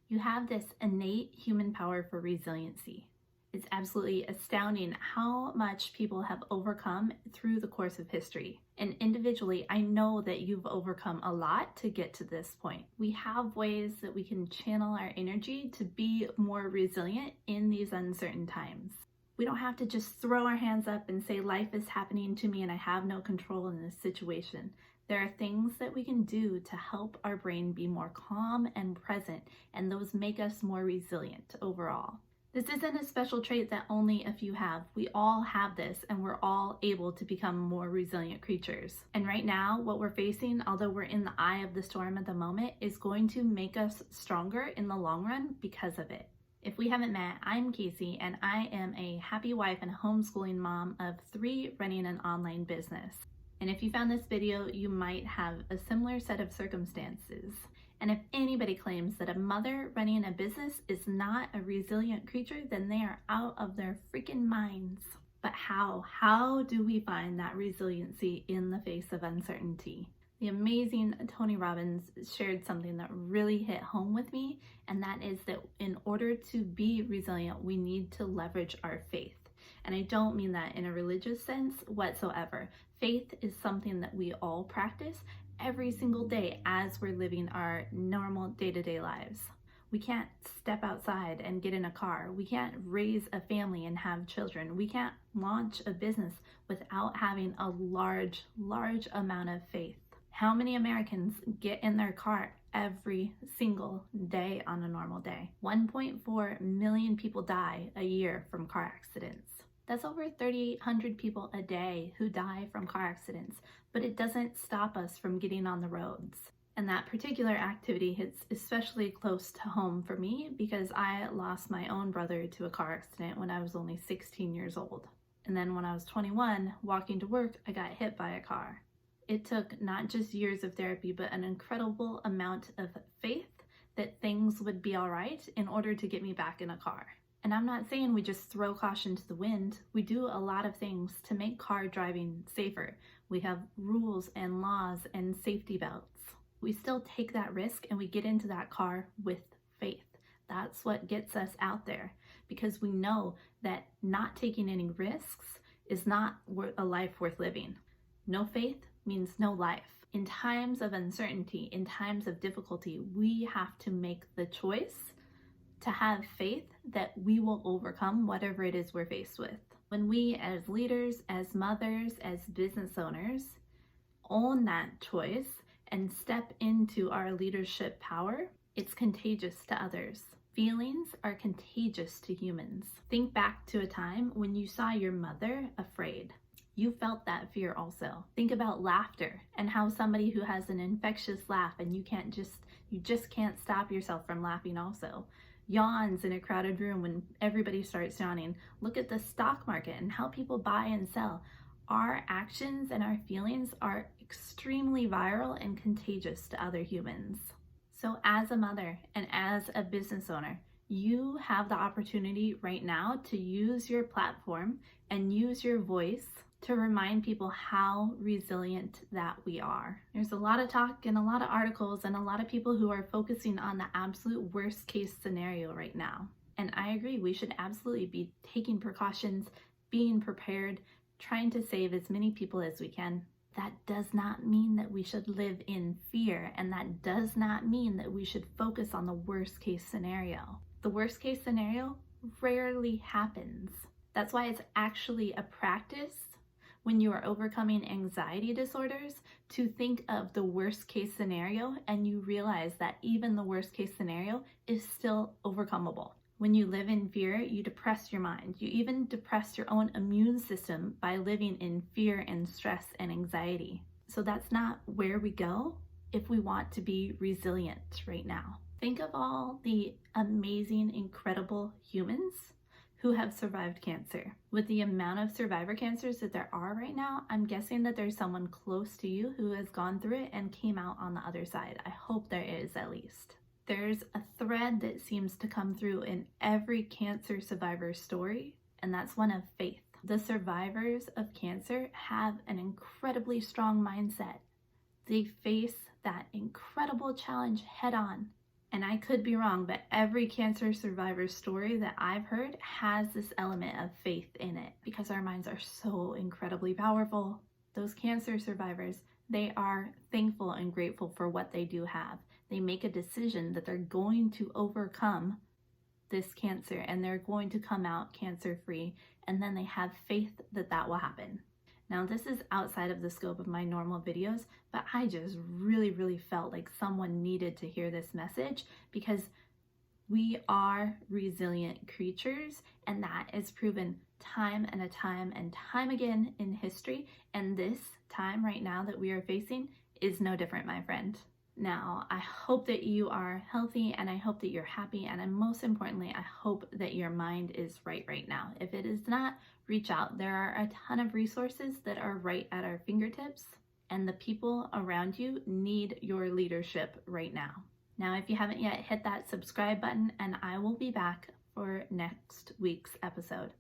You have this innate human power for resiliency. It's absolutely astounding how much people have overcome through the course of history. And individually, I know that you've overcome a lot to get to this point. We have ways that we can channel our energy to be more resilient in these uncertain times. We don't have to just throw our hands up and say, life is happening to me and I have no control in this situation. There are things that we can do to help our brain be more calm and present, and those make us more resilient overall. This isn't a special trait that only a few have. We all have this, and we're all able to become more resilient creatures. And right now, what we're facing, although we're in the eye of the storm at the moment, is going to make us stronger in the long run because of it. If we haven't met, I'm Casey, and I am a happy wife and homeschooling mom of 3 running an online business. And if you found this video, you might have a similar set of circumstances. And if anybody claims that a mother running a business is not a resilient creature, then they are out of their freaking minds. But how? How do we find that resiliency in the face of uncertainty? The amazing Tony Robbins shared something that really hit home with me, and that is that in order to be resilient, we need to leverage our faith. And I don't mean that in a religious sense whatsoever. Faith is something that we all practice every single day as we're living our normal day-to-day lives. We can't step outside and get in a car. We can't raise a family and have children. We can't launch a business without having a large amount of faith. How many Americans get in their car every single day on a normal day? 1.4 million people die a year from car accidents. That's over 3,800 people a day who die from car accidents, but it doesn't stop us from getting on the roads. And that particular activity hits especially close to home for me because I lost my own brother to a car accident when I was only 16 years old. And then when I was 21, walking to work, I got hit by a car. It took not just years of therapy, but an incredible amount of faith that things would be all right in order to get me back in a car. And I'm not saying we just throw caution to the wind. We do a lot of things to make car driving safer. We have rules and laws and safety belts. We still take that risk and we get into that car with faith. That's what gets us out there, because we know that not taking any risks is not a life worth living. No faith means no life. In times of uncertainty, in times of difficulty, we have to make the choice to have faith that we will overcome whatever it is we're faced with. When we as leaders, as mothers, as business owners, own that choice and step into our leadership power, it's contagious to others. Feelings are contagious to humans. Think back to a time when you saw your mother afraid. You felt that fear also. Think about laughter and how somebody who has an infectious laugh and you just can't stop yourself from laughing also. Yawns in a crowded room when everybody starts yawning. Look at the stock market and how people buy and sell. Our actions and our feelings are extremely viral and contagious to other humans. So as a mother and as a business owner, you have the opportunity right now to use your platform and use your voice to remind people how resilient that we are. There's a lot of talk and a lot of articles and a lot of people who are focusing on the absolute worst case scenario right now. And I agree, we should absolutely be taking precautions, being prepared, trying to save as many people as we can. That does not mean that we should live in fear, and that does not mean that we should focus on the worst case scenario. The worst case scenario rarely happens. That's why it's actually a practice when you are overcoming anxiety disorders to think of the worst case scenario and you realize that even the worst case scenario is still overcomable. When you live in fear, you depress your mind. You even depress your own immune system by living in fear and stress and anxiety. So that's not where we go if we want to be resilient right now. Think of all the amazing, incredible humans who have survived cancer. With the amount of survivor cancers that there are right now, I'm guessing that there's someone close to you who has gone through it and came out on the other side. I hope there is, at least. There's a thread that seems to come through in every cancer survivor's story, and that's one of faith. The survivors of cancer have an incredibly strong mindset. They face that incredible challenge head on, And I could be wrong, but every cancer survivor story that I've heard has this element of faith in it because our minds are so incredibly powerful. Those cancer survivors, they are thankful and grateful for what they do have. They make a decision that they're going to overcome this cancer and they're going to come out cancer free, and then they have faith that that will happen. Now, this is outside of the scope of my normal videos, but I just really felt like someone needed to hear this message because we are resilient creatures, and that is proven time and time again in history. And this time right now that we are facing is no different, my friend. Now, I hope that you are healthy, and I hope that you're happy, and most importantly, I hope that your mind is right now. If it is not, reach out. There are a ton of resources that are right at our fingertips, and the people around you need your leadership right now. Now, if you haven't yet, hit that subscribe button, and I will be back for next week's episode.